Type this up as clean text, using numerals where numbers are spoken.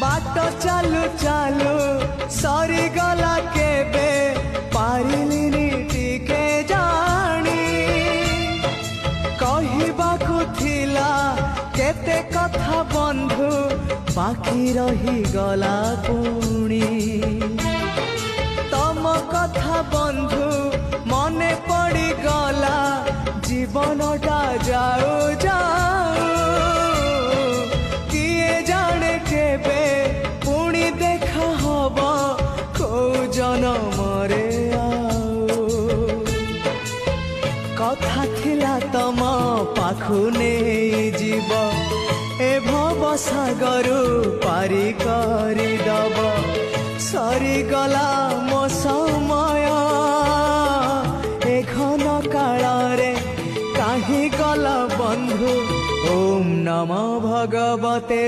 बाट चालू चालू सरीगला केबे पारिलिनी टिके जानी कहिबाकु थिला केते कथा बंधु बाकी रही गला पुणी तम कथा बंधु मने पड़ी गला जीवनटा जाऊ जाऊ किए जाने केबे पुणी देखा हब को जनमरे कथा थिला तम पाखु नहीं जीव ए भव सागरु पारी करी दब सरी गला मो समय ए घन काल रे काहे गला बंधु ओम नमो भगवते।